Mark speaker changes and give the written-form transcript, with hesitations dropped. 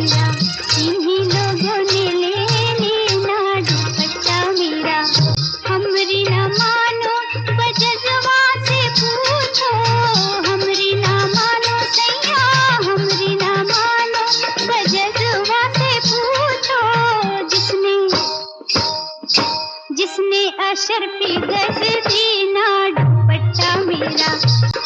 Speaker 1: मेरा, इन्हीं लोगों ने ले लेना दुपट्टा मेरा। हमरी ना मानो बजरवा से पूछो, हमरी ना मानो सैया, हमरी ना मानो बजरवा से पूछो। जिसने अशरफी गज दी ना दुपट्टा मेरा।